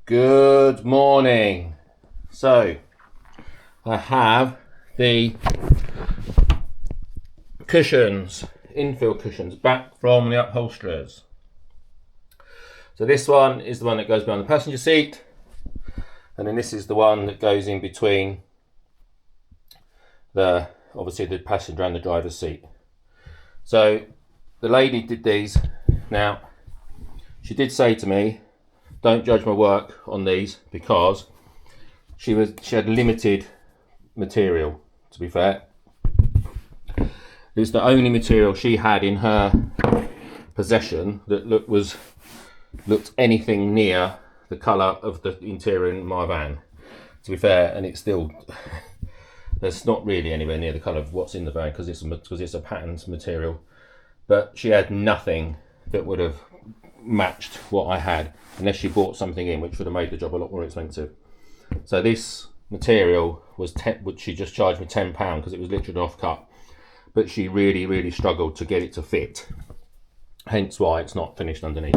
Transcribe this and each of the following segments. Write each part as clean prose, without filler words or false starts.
Good morning. So I have the cushions, infill cushions, back from the upholsterers. So this one is the one that goes behind the passenger seat, and then this is the one that goes in between obviously the passenger and the driver's seat. So the lady did these. Now she did say to me, don't judge my work on these, because she had limited material, to be fair. It's the only material she had in her possession that looked anything near the colour of the interior in my van, to be fair. And it's still there's not really anywhere near the colour of what's in the van, because it's a patterned material. But she had nothing that would have matched what I had, unless she bought something in, which would have made the job a lot more expensive. So this material which she just charged me £10 because it was literally off cut, but she really struggled to get it to fit, hence why it's not finished underneath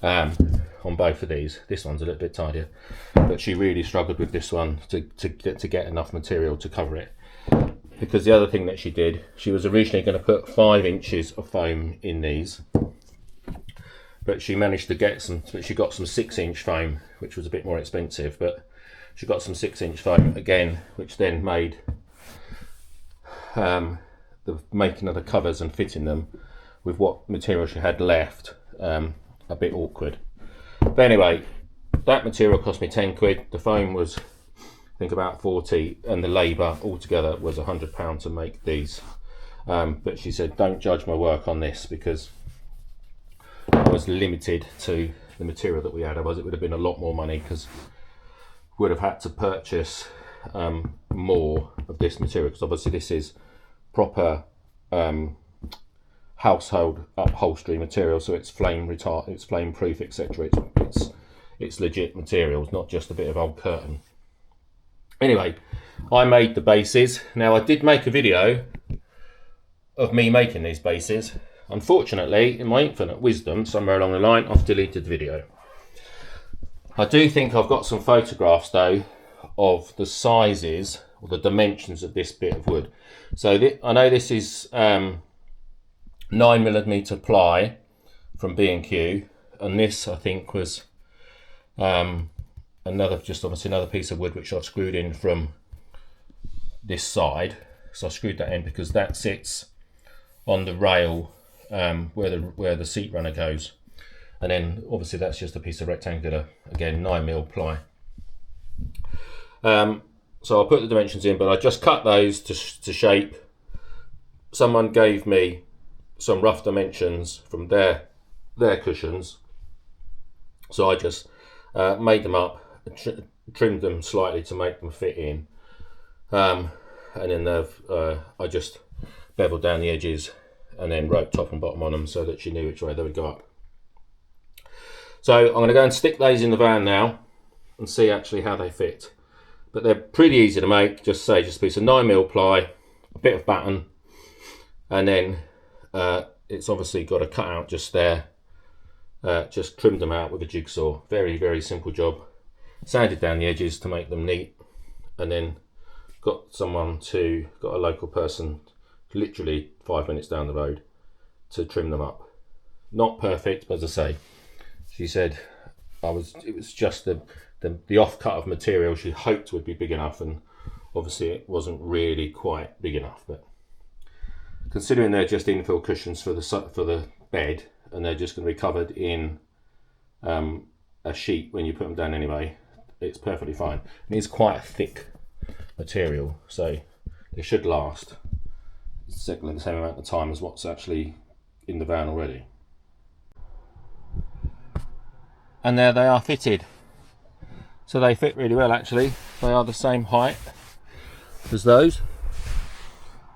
on both of these. This one's a little bit tidier, but she really struggled with this one to get enough material to cover it. Because the other thing that she did, she was originally going to put 5 inches of foam in these, but she managed to get she got some 6-inch foam, which was a bit more expensive, but she got some 6-inch foam again, which then made making of the covers and fitting them with what material she had left a bit awkward. But anyway, that material cost me 10 quid. The foam was, I think, about 40, and the labour altogether was £100 to make these. But she said, don't judge my work on this, because I was limited to the material that we had. Otherwise it would have been a lot more money, because would have had to purchase more of this material, because obviously this is proper household upholstery material, so it's flame retardant, it's flame proof, etc. It's legit material. It's not just a bit of old curtain. Anyway, I made the bases. Now, I did make a video of me making these bases. Unfortunately, in my infinite wisdom, somewhere along the line, I've deleted the video. I do think I've got some photographs though of the sizes or the dimensions of this bit of wood. So I know this is 9mm ply from B&Q, and this I think was another piece of wood which I've screwed in from this side. So I screwed that in because that sits on the rail where the seat runner goes, and then obviously that's just a piece of rectangular, again 9mm ply. So I'll put the dimensions in, but I just cut those to shape. Someone gave me some rough dimensions from their cushions, so I just made them up, trimmed them slightly to make them fit in, and then I just beveled down the edges and then wrote top and bottom on them so that she knew which way they would go up. So I'm going to go and stick those in the van now and see actually how they fit. But they're pretty easy to make. Just a piece of 9mm ply, a bit of batten, and then it's obviously got a cut out just there. Just trimmed them out with a jigsaw. Very simple job. Sanded down the edges to make them neat, and then got a local person literally 5 minutes down the road to trim them up. Not perfect, but as I say, she said it was just the off cut of material she hoped would be big enough, and obviously it wasn't really quite big enough. But considering they're just infill cushions for the bed, and they're just going to be covered in a sheet when you put them down anyway, it's perfectly fine. It is quite a thick material, so they should last exactly the same amount of time as what's actually in the van already. And there they are fitted. So they fit really well actually. They are the same height as those.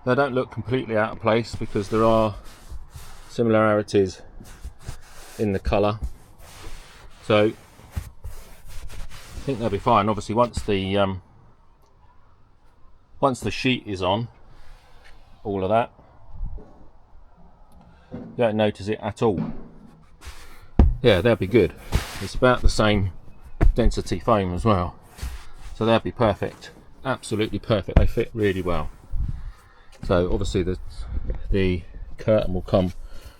They don't look completely out of place because there are similarities in the colour. So I think they'll be fine. Obviously once the sheet is on, all of that, you don't notice it at all. Yeah, they'll be good. It's about the same density foam as well, so that'd be perfect, absolutely perfect. They fit really well. So obviously the curtain will come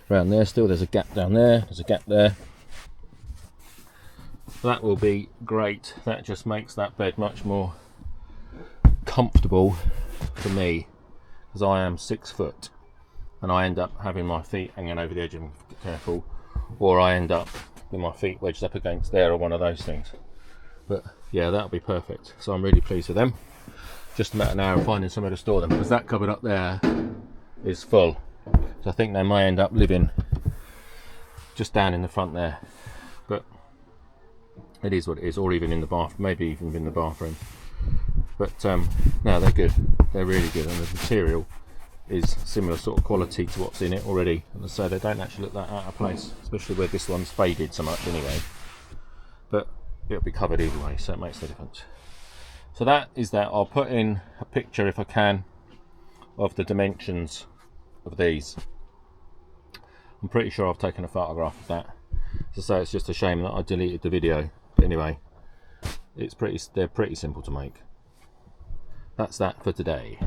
around there still. There's a gap down there, there's a gap there. That will be great. That just makes that bed much more comfortable for me, because I am 6 foot and I end up having my feet hanging over the edge, and careful, or I end up with my feet wedged up against there, or one of those things. But yeah, that'll be perfect. So I'm really pleased with them. Just a matter now of finding somewhere to store them, because that cupboard up there is full. So I think they may end up living just down in the front there. But it is what it is, or even in the bath, maybe even in the bathroom. But no, they're good. They're really good, and the material is similar sort of quality to what's in it already. And so they don't actually look that out of place, especially where this one's faded so much anyway. But it'll be covered either way, so it makes no difference. So that is that. I'll put in a picture, if I can, of the dimensions of these. I'm pretty sure I've taken a photograph of that. So it's just a shame that I deleted the video. But anyway, they're pretty simple to make. That's that for today.